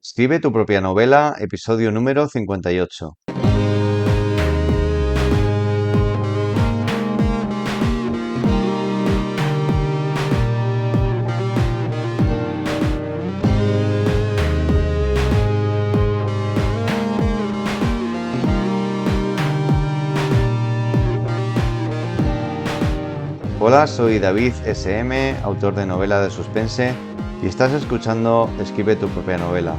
Escribe tu propia novela, episodio número 58. Hola, soy David SM, autor de novela de suspense, y estás escuchando Escribe tu propia novela.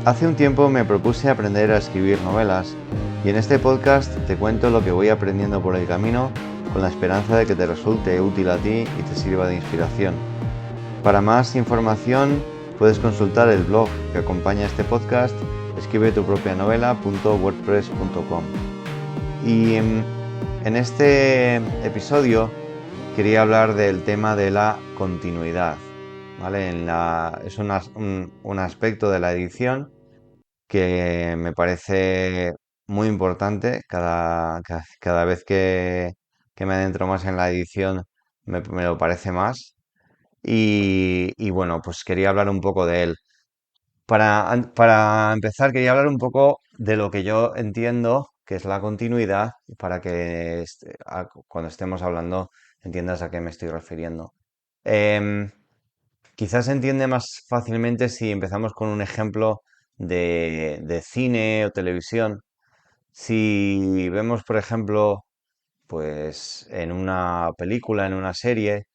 Hace un tiempo me propuse aprender a escribir novelas, y en este podcast te cuento lo que voy aprendiendo por el camino, con la esperanza de que te resulte útil a ti y te sirva de inspiración. Para más información puedes consultar el blog que acompaña este podcast, escribetupropianovela.wordpress.com. Y en este episodio quería hablar del tema de la continuidad, ¿vale? Es un aspecto de la edición que me parece muy importante. Cada vez que me adentro más en la edición me lo parece más. Y bueno, pues quería hablar un poco de él. Para empezar, quería hablar un poco de lo que yo entiendo que es la continuidad, para que cuando estemos hablando entiendas a qué me estoy refiriendo. Em, Quizás se entiende más fácilmente si empezamos con un ejemplo de cine o televisión. Si vemos, por ejemplo, pues en una película, en una serie,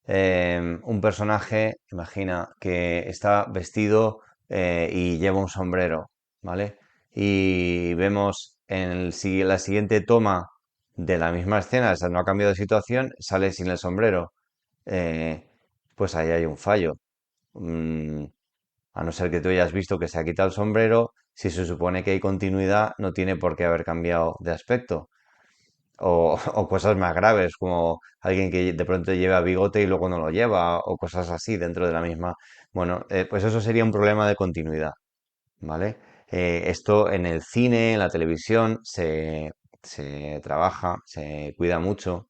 un personaje, imagina, que está vestido y lleva un sombrero, ¿vale? Y vemos la siguiente toma de la misma escena, o sea, no ha cambiado de situación, sale sin el sombrero. eh, pues ahí hay un fallo. Mm, a no ser que tú hayas visto que se ha quitado el sombrero, si se supone que hay continuidad, no tiene por qué haber cambiado de aspecto. O cosas más graves, como alguien que de pronto lleva bigote y luego no lo lleva, o cosas así dentro de la misma. Bueno, pues eso sería un problema de continuidad, ¿vale? Esto en el cine, en la televisión, se trabaja, se cuida mucho.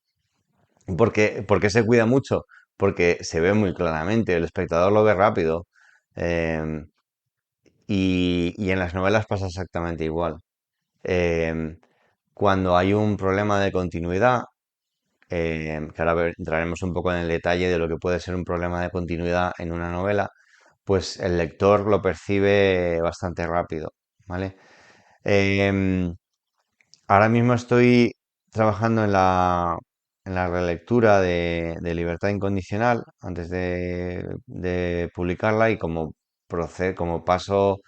¿Por qué se cuida mucho? Porque se ve muy claramente, el espectador lo ve rápido. em, y en las novelas pasa exactamente igual. Em, Cuando hay un problema de continuidad, que ahora entraremos un poco en el detalle de lo que puede ser un problema de continuidad en una novela, pues el lector lo percibe bastante rápido, ¿vale? Em, Ahora mismo estoy trabajando en la relectura de Libertad Incondicional antes de publicarla, y como paso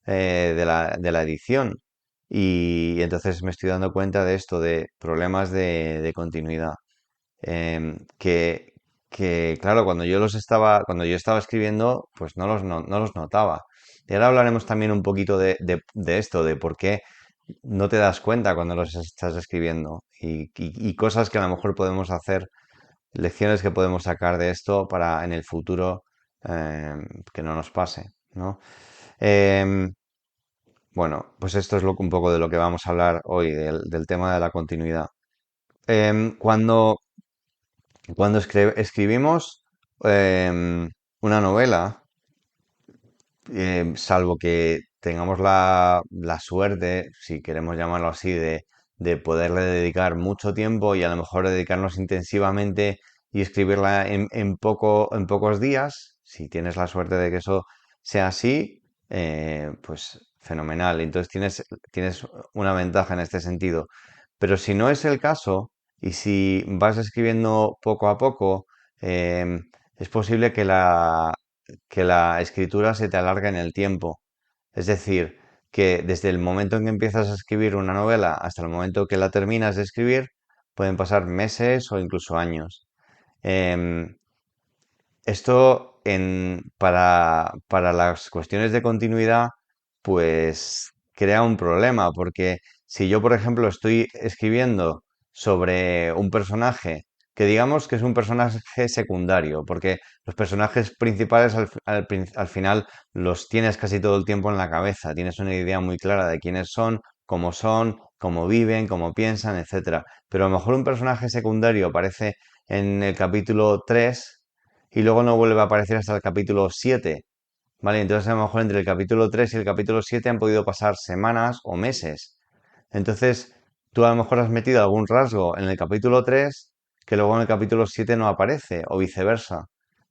de la edición. Y entonces me estoy dando cuenta de esto, de problemas de continuidad. Que, claro, cuando yo estaba escribiendo, pues no los notaba. Y ahora hablaremos también un poquito de esto, de por qué no te das cuenta cuando los estás escribiendo, y cosas que a lo mejor podemos hacer, lecciones que podemos sacar de esto para en el futuro, que no nos pase, ¿no? Em, bueno, pues esto es un poco de lo que vamos a hablar hoy, del tema de la continuidad. Em, cuando Cuando escribimos una novela, salvo que tengamos la suerte, si queremos llamarlo así, de poderle dedicar mucho tiempo y a lo mejor dedicarnos intensivamente y escribirla en pocos días, si tienes la suerte de que eso sea así, pues fenomenal. Entonces tienes una ventaja en este sentido. Pero si no es el caso, y si vas escribiendo poco a poco, es posible que la escritura se te alargue en el tiempo. Es decir, que desde el momento en que empiezas a escribir una novela hasta el momento que la terminas de escribir, pueden pasar meses o incluso años. Em, Esto para las cuestiones de continuidad, pues crea un problema, porque si yo, por ejemplo, estoy escribiendo sobre un personaje que digamos que es un personaje secundario, porque los personajes principales al final los tienes casi todo el tiempo en la cabeza, tienes una idea muy clara de quiénes son, cómo viven, cómo piensan, etcétera. Pero a lo mejor un personaje secundario aparece en el capítulo 3 y luego no vuelve a aparecer hasta el capítulo 7, ¿vale? Entonces a lo mejor entre el capítulo 3 y el capítulo 7 han podido pasar semanas o meses. Entonces tú a lo mejor has metido algún rasgo en el capítulo 3 que luego en el capítulo 7 no aparece o viceversa,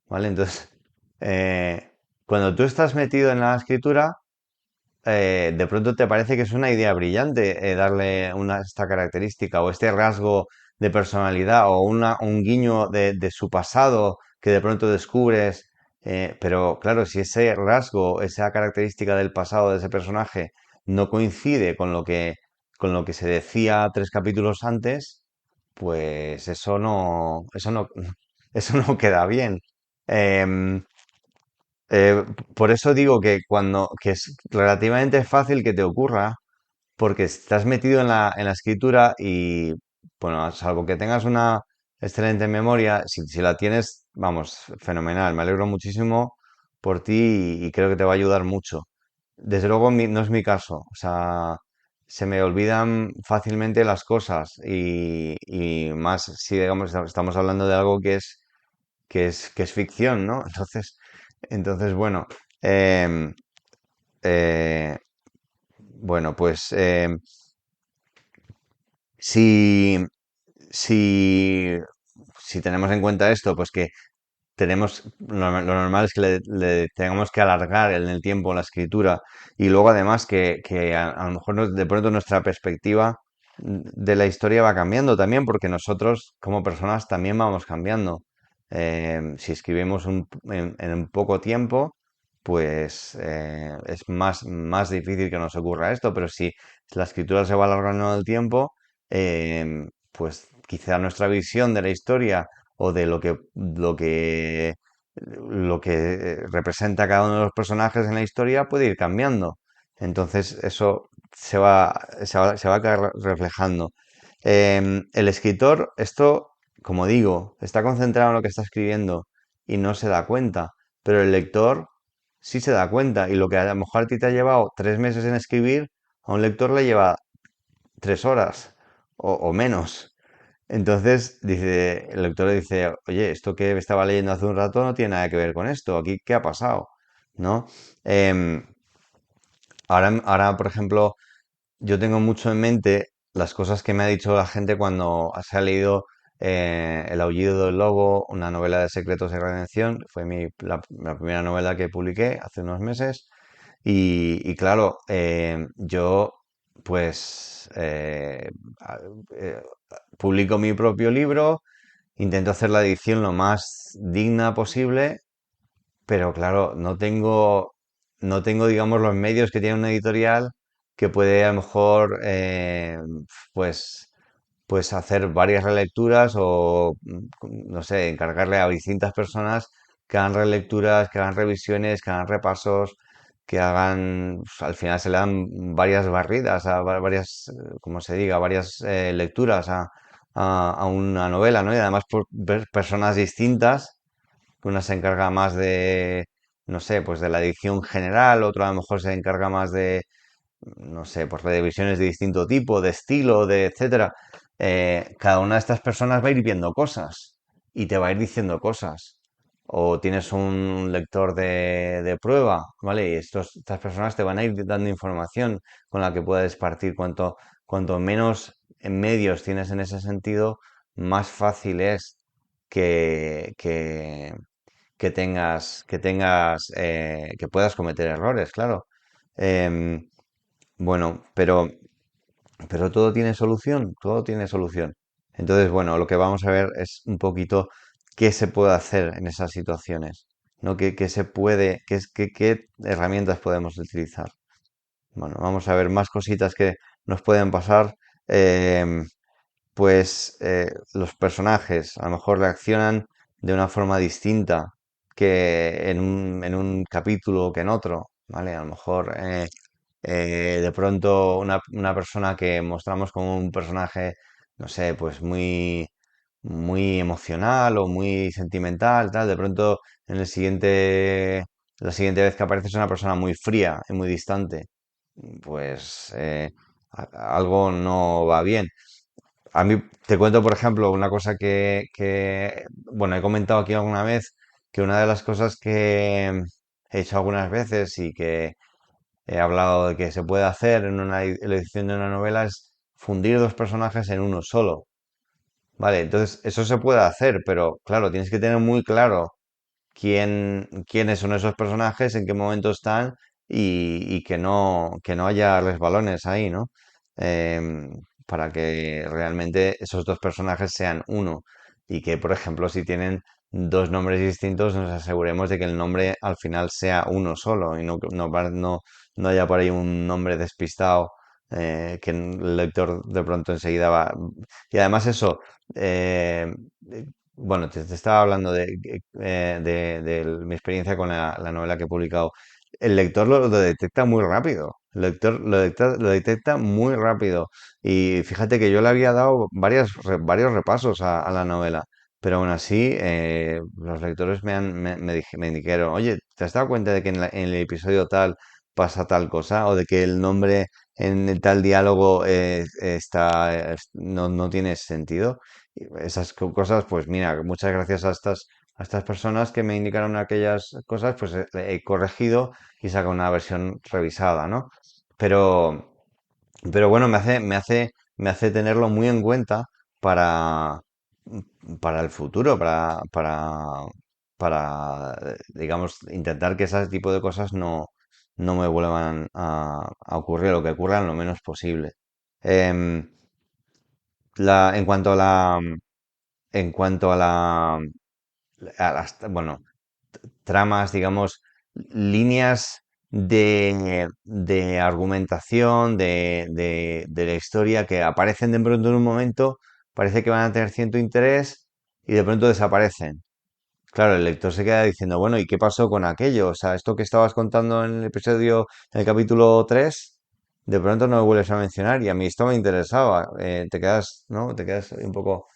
¿vale? Entonces, eh, cuando tú estás metido en la escritura, de pronto te parece que es una idea brillante darle esta característica o este rasgo de personalidad o un guiño de su pasado que de pronto descubres. Pero claro, si ese rasgo, esa característica del pasado de ese personaje no coincide con lo que se decía tres capítulos antes, pues eso no queda bien. Em, eh, por eso digo que es relativamente fácil que te ocurra, porque estás metido en la escritura y, bueno, salvo que tengas una excelente memoria, si la tienes, vamos, fenomenal. Me alegro muchísimo por ti y creo que te va a ayudar mucho. Desde luego no es mi caso, o sea, se me olvidan fácilmente las cosas y más si, digamos, estamos hablando de algo que es ficción, ¿no? Entonces, bueno, em, eh, bueno, pues si, si, si tenemos en cuenta esto, pues que lo normal es que le tengamos que alargar en el tiempo la escritura y luego además que a lo mejor de pronto nuestra perspectiva de la historia va cambiando también porque nosotros como personas también vamos cambiando. Si escribimos en un poco tiempo, pues es más difícil que nos ocurra esto, pero si la escritura se va alargando en el tiempo, pues quizá nuestra visión de la historia o de lo que representa cada uno de los personajes en la historia puede ir cambiando. Entonces eso se va a quedar reflejando. El escritor, esto, como digo, está concentrado en lo que está escribiendo y no se da cuenta, pero el lector sí se da cuenta y lo que a lo mejor a ti te ha llevado 3 meses en escribir, a un lector le lleva 3 horas o menos. Entonces, dice, el lector le dice, oye, esto que estaba leyendo hace un rato no tiene nada que ver con esto, aquí, ¿qué ha pasado? ¿No? Em, ahora, por ejemplo, yo tengo mucho en mente las cosas que me ha dicho la gente cuando se ha leído El aullido del lobo, una novela de secretos y redención, fue la primera novela que publiqué hace unos meses, y claro, yo pues eh, publico mi propio libro. Intento hacer la edición lo más digna posible, pero claro, no tengo, digamos, los medios que tiene una editorial que puede a lo mejor, pues, pues hacer varias relecturas o, no sé, encargarle a distintas personas que hagan relecturas, que hagan revisiones, que hagan repasos, que hagan, pues, al final se le dan varias barridas, varias, como se diga, varias lecturas a una novela, ¿no? Y además por personas distintas, una se encarga más de, no sé, pues de la edición general, otro a lo mejor se encarga más de, no sé, pues de visiones de distinto tipo, de estilo, de etcétera. Cada una de estas personas va a ir viendo cosas y te va a ir diciendo cosas. O tienes un lector de prueba, ¿vale? Y estas personas te van a ir dando información con la que puedes partir. Cuanto menos medios tienes en ese sentido, más fácil es que, que, que puedas cometer errores, claro. Em, bueno, pero todo tiene solución, todo tiene solución. Entonces, bueno, lo que vamos a ver es un poquito qué se puede hacer en esas situaciones, ¿no? ¿Qué se puede, qué herramientas podemos utilizar? Bueno, vamos a ver más cositas que nos pueden pasar. Em, pues los personajes a lo mejor reaccionan de una forma distinta que en un capítulo que en otro, ¿vale? A lo mejor de pronto una persona que mostramos como un personaje, no sé, pues muy emocional o muy sentimental, tal, de pronto en la siguiente vez que aparece es una persona muy fría y muy distante, pues algo no va bien. A mí te cuento, por ejemplo, una cosa bueno, he comentado aquí alguna vez que una de las cosas he hecho algunas veces y que he hablado de que se puede hacer en la edición de una novela es fundir dos personajes en uno solo. Vale, entonces eso se puede hacer, pero claro, tienes que tener muy claro quiénes son esos personajes, en qué momento están y que no haya resbalones ahí, ¿no? Para que realmente esos dos personajes sean uno y que, por ejemplo, si tienen dos nombres distintos, nos aseguremos de que el nombre al final sea uno solo y no haya por ahí un nombre despistado que el lector de pronto enseguida va. Y además eso, eh, bueno, te estaba hablando de mi experiencia con la novela que he publicado. El lector lo detecta muy rápido. El lector lo detecta muy rápido. Y fíjate que yo le había dado varios repasos a la novela. Pero aún así, los lectores me dijeron, oye, ¿te has dado cuenta de que en el episodio tal pasa tal cosa? O de que el nombre en el tal diálogo no tiene sentido. Y esas cosas, pues mira, muchas gracias a estas personas que me indicaron aquellas cosas, pues he corregido y saco una versión revisada, ¿no? Pero, pero bueno, me hace tenerlo muy en cuenta para, para el futuro, digamos, intentar que ese tipo de cosas no me vuelvan a ocurrir o que ocurran lo menos posible. Em, en cuanto a en cuanto bueno, tramas, digamos, líneas de argumentación de la historia que aparecen de pronto en un momento, parece que van a tener cierto interés y de pronto desaparecen. Claro, el lector se queda diciendo, bueno, ¿y qué pasó con aquello? O sea, esto que estabas contando en el episodio, en el capítulo 3 de pronto no lo vuelves a mencionar y a mí esto me interesaba. Te quedas, ¿no? Te quedas un poco,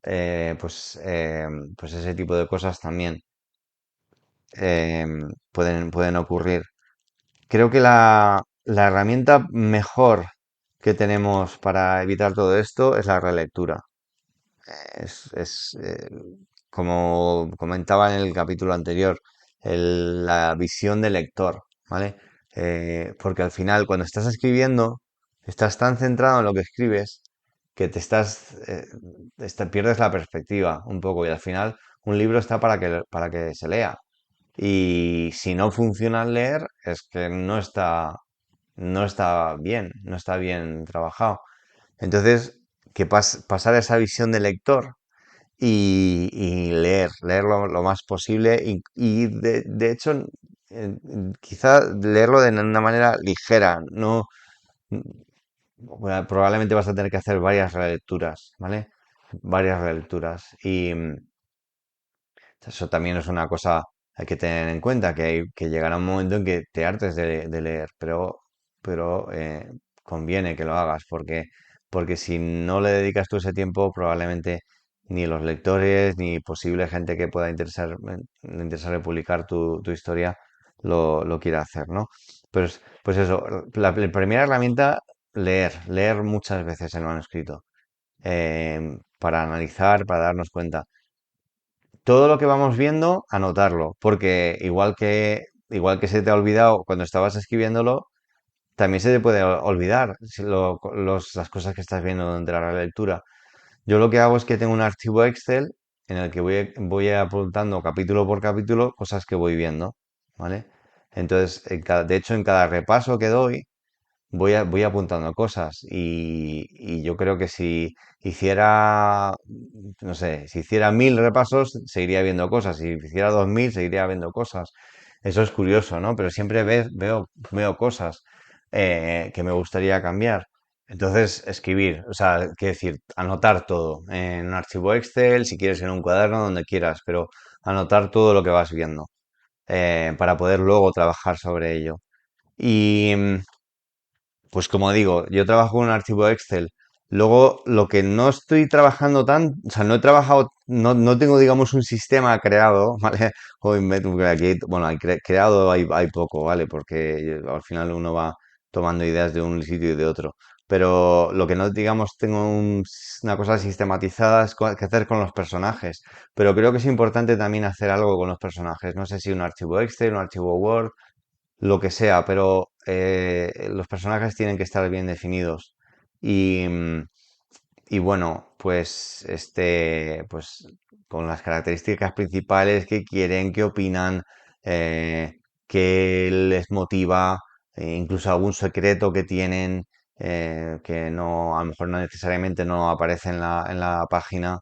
pues ese tipo de cosas también pueden ocurrir. Creo que la herramienta mejor que tenemos para evitar todo esto es la relectura. Como comentaba en el capítulo anterior, la visión del lector, ¿vale? Porque al final, cuando estás escribiendo, estás tan centrado en lo que escribes que pierdes la perspectiva un poco y al final un libro está para que se lea. Y si no funciona al leer, es que no está bien trabajado. Entonces, pasar a esa visión de lector y leer lo más posible y de hecho, quizá leerlo de una manera ligera, no, bueno, probablemente vas a tener que hacer varias relecturas, ¿vale? Varias relecturas y eso también es una cosa hay que tener en cuenta, que llegará un momento en que te hartes de leer, pero conviene que lo hagas, porque si no le dedicas tú ese tiempo, probablemente ni los lectores, ni posible gente que pueda interesarle publicar tu historia lo quiera hacer, ¿no? Pues eso, la primera herramienta, leer muchas veces el manuscrito, para analizar, para darnos cuenta todo lo que vamos viendo, anotarlo, porque igual que se te ha olvidado cuando estabas escribiéndolo, también se te puede olvidar las cosas que estás viendo durante la relectura. Yo lo que hago es que tengo un archivo Excel en el que voy apuntando capítulo por capítulo cosas que voy viendo, ¿vale? Entonces, de hecho, en cada repaso que doy, voy apuntando cosas y yo creo que si hiciera, no sé, si hiciera 1000 repasos, seguiría viendo cosas. Si hiciera 2000, seguiría viendo cosas. Eso es curioso, ¿no? Pero siempre veo cosas que me gustaría cambiar. Entonces, escribir, o sea, quiero decir, anotar todo en un archivo Excel, si quieres en un cuaderno, donde quieras, pero anotar todo lo que vas viendo para poder luego trabajar sobre ello. Y, pues como digo, yo trabajo con un archivo Excel. Luego, lo que no estoy trabajando o sea, no he trabajado, no tengo, digamos, un sistema creado, ¿vale? Porque aquí, bueno, creado hay poco, ¿vale? Porque al final uno va tomando ideas de un sitio y de otro. Pero lo que no, digamos, tengo una cosa sistematizada es qué hacer con los personajes. Pero creo que es importante también hacer algo con los personajes. No sé si un archivo Excel, un archivo Word, lo que sea, pero los personajes tienen que estar bien definidos. Y, y bueno, pues pues con las características principales que quieren, qué opinan, eh, qué les motiva, incluso algún secreto que tienen, que no, a lo mejor no necesariamente no aparece en la página.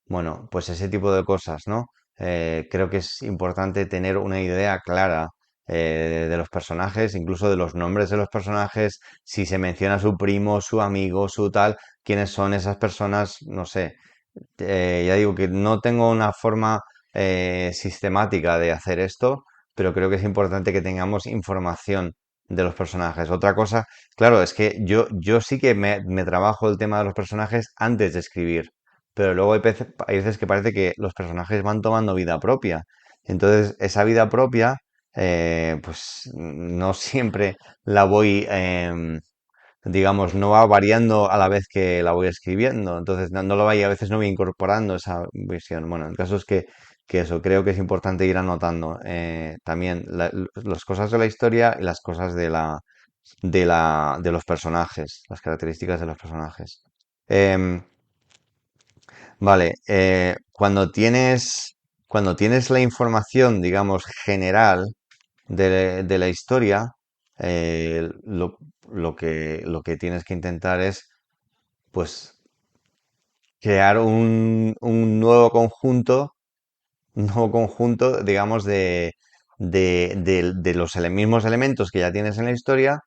Bueno, pues ese tipo de cosas, ¿no? Creo que es importante tener una idea clara de los personajes, incluso de los nombres de los personajes, si se menciona su primo, su amigo, su tal, quiénes son esas personas, no sé. Ya digo que no tengo una forma sistemática de hacer esto, pero creo que es importante que tengamos información de los personajes. Otra cosa, claro, es que yo sí que me trabajo el tema de los personajes antes de escribir, pero luego hay veces que parece que los personajes van tomando vida propia. Entonces, esa vida propia, pues no siempre la voy digamos, no va variando a la vez que la voy escribiendo. Entonces, no lo vaya, a veces no voy incorporando esa visión. Bueno, el caso es que eso, creo que es importante ir anotando también las cosas de la historia y las cosas de los personajes, las características de los personajes. Em, vale, cuando tienes la información, digamos, general de la historia, eh, lo, lo que tienes que intentar es, pues, crear un nuevo conjunto, digamos, de los mismos elementos que ya tienes en la historia,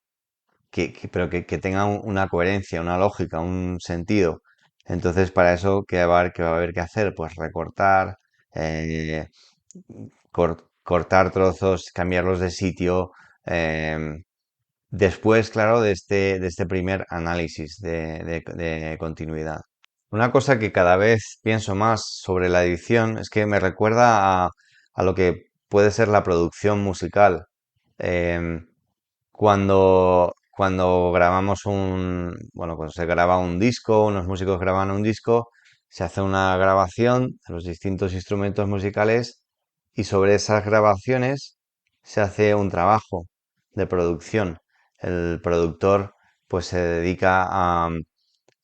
pero que tengan una coherencia, una lógica, un sentido. Entonces, para eso, ¿qué va a haber que hacer? Pues recortar, eh, cortar trozos, cambiarlos de sitio. Después, claro, de este primer análisis de continuidad. Una cosa que cada vez pienso más sobre la edición es que me recuerda a lo que puede ser la producción musical. Em, cuando grabamos bueno, cuando se graba un disco, unos músicos graban un disco, se hace una grabación de los distintos instrumentos musicales y sobre esas grabaciones se hace un trabajo de producción. El productor pues se dedica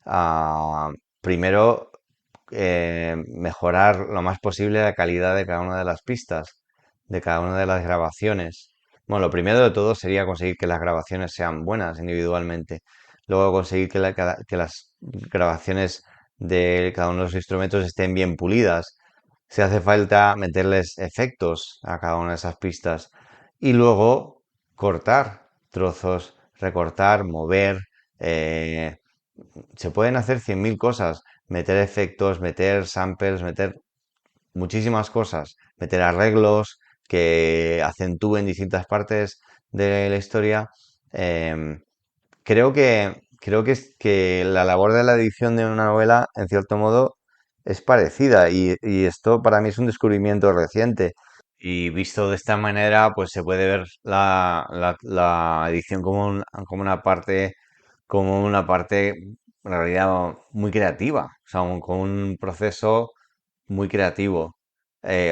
a primero mejorar lo más posible la calidad de cada una de las pistas, de cada una de las grabaciones. Bueno, lo primero de todo sería conseguir que las grabaciones sean buenas individualmente. Luego conseguir que las grabaciones de cada uno de los instrumentos estén bien pulidas. Si hace falta meterles efectos a cada una de esas pistas. Y luego cortar trozos, recortar, mover. eh, Se pueden hacer 100.000 cosas. Meter efectos, meter samples, meter muchísimas cosas, meter arreglos que acentúen distintas partes de la historia. Em, creo que la labor de la edición de una novela, en cierto modo, es parecida y esto para mí es un descubrimiento reciente. Y visto de esta manera, pues se puede ver la edición como, como una parte, en realidad, muy creativa, o sea, con un proceso muy creativo.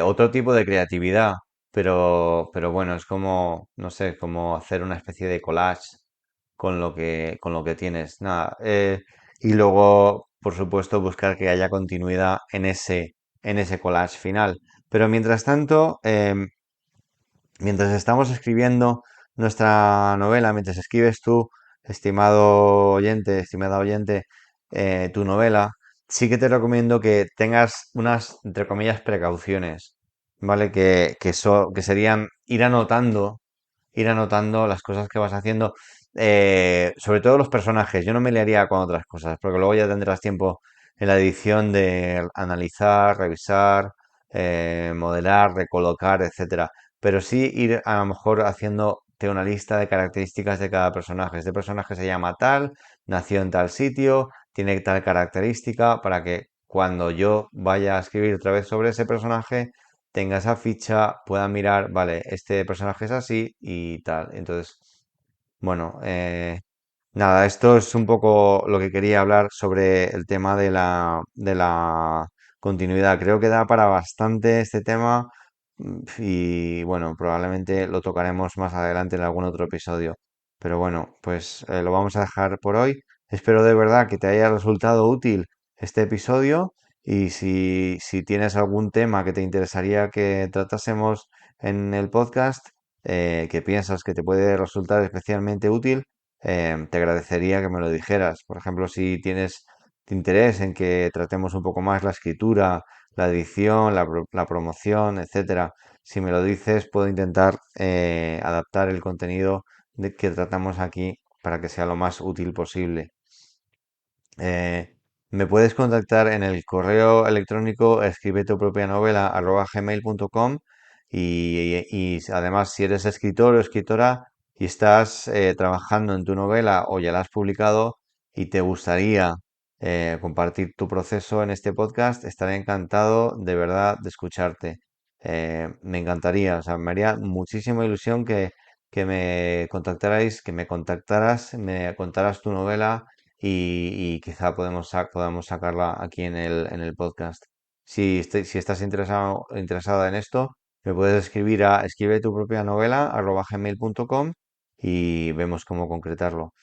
Otro tipo de creatividad, pero bueno, es como, no sé, como hacer una especie de collage con lo que tienes. Nada, y luego, por supuesto, buscar que haya continuidad en ese collage final. Pero mientras tanto, mientras estamos escribiendo nuestra novela, mientras escribes tú, estimada oyente, tu novela, sí que te recomiendo que tengas unas, entre comillas, precauciones, ¿vale? Que serían ir anotando las cosas que vas haciendo, sobre todo los personajes. Yo no me liaría con otras cosas, porque luego ya tendrás tiempo en la edición de analizar, revisar, modelar, recolocar, etcétera, pero sí ir a lo mejor haciéndote una lista de características de cada personaje. Este personaje se llama tal, nació en tal sitio, tiene tal característica, para que cuando yo vaya a escribir otra vez sobre ese personaje, tenga esa ficha, pueda mirar, vale, este personaje es así y tal. Entonces, Bueno, nada, esto es un poco lo que quería hablar sobre el tema de la continuidad. Creo que da para bastante este tema y bueno, probablemente lo tocaremos más adelante en algún otro episodio. Pero bueno, pues lo vamos a dejar por hoy. Espero de verdad que te haya resultado útil este episodio y si tienes algún tema que te interesaría que tratásemos en el podcast, que piensas que te puede resultar especialmente útil, te agradecería que me lo dijeras. Por ejemplo, si tienes interés en que tratemos un poco más la escritura, la edición, la promoción, etcétera, si me lo dices, puedo intentar adaptar el contenido que tratamos aquí para que sea lo más útil posible. Eh, Me puedes contactar en el correo electrónico escribe tu propia novela @gmail.com y además si eres escritor o escritora y estás trabajando en tu novela o ya la has publicado y te gustaría compartir tu proceso en este podcast, estaré encantado de verdad de escucharte. Me encantaría, o sea, me haría muchísima ilusión que me contactarais, que me contactaras, me contaras tu novela y quizá podamos sacarla aquí en el podcast. Si estás interesada en esto, me puedes escribir a escribe tu propia novela @gmail.com y vemos cómo concretarlo.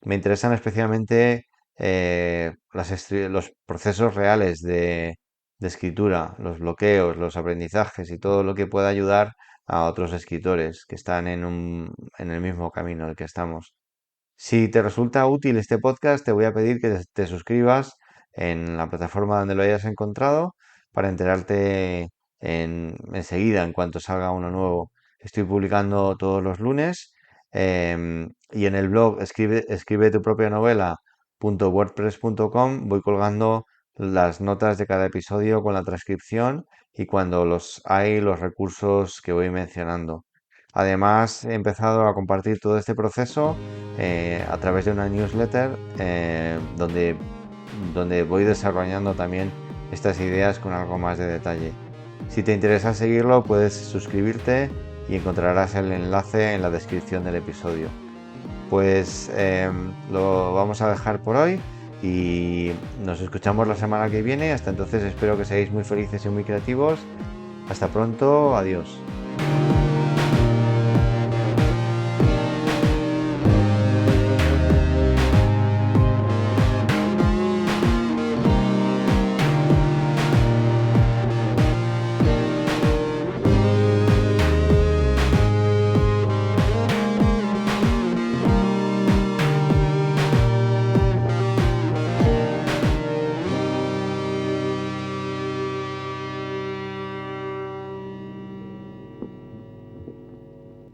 Me interesan especialmente los procesos reales de escritura, los bloqueos, los aprendizajes y todo lo que pueda ayudar a otros escritores que están en el mismo camino en el que estamos. Si te resulta útil este podcast, te voy a pedir que te suscribas en la plataforma donde lo hayas encontrado para enterarte enseguida en cuanto salga uno nuevo. Estoy publicando todos los lunes y en el blog escribe tu propia novela.wordpress.com voy colgando las notas de cada episodio con la transcripción y cuando los hay los recursos que voy mencionando. Además, he empezado a compartir todo este proceso a través de una newsletter donde voy desarrollando también estas ideas con algo más de detalle. Si te interesa seguirlo, puedes suscribirte y encontrarás el enlace en la descripción del episodio. Pues lo vamos a dejar por hoy y nos escuchamos la semana que viene. Hasta entonces espero que seáis muy felices y muy creativos. Hasta pronto, adiós.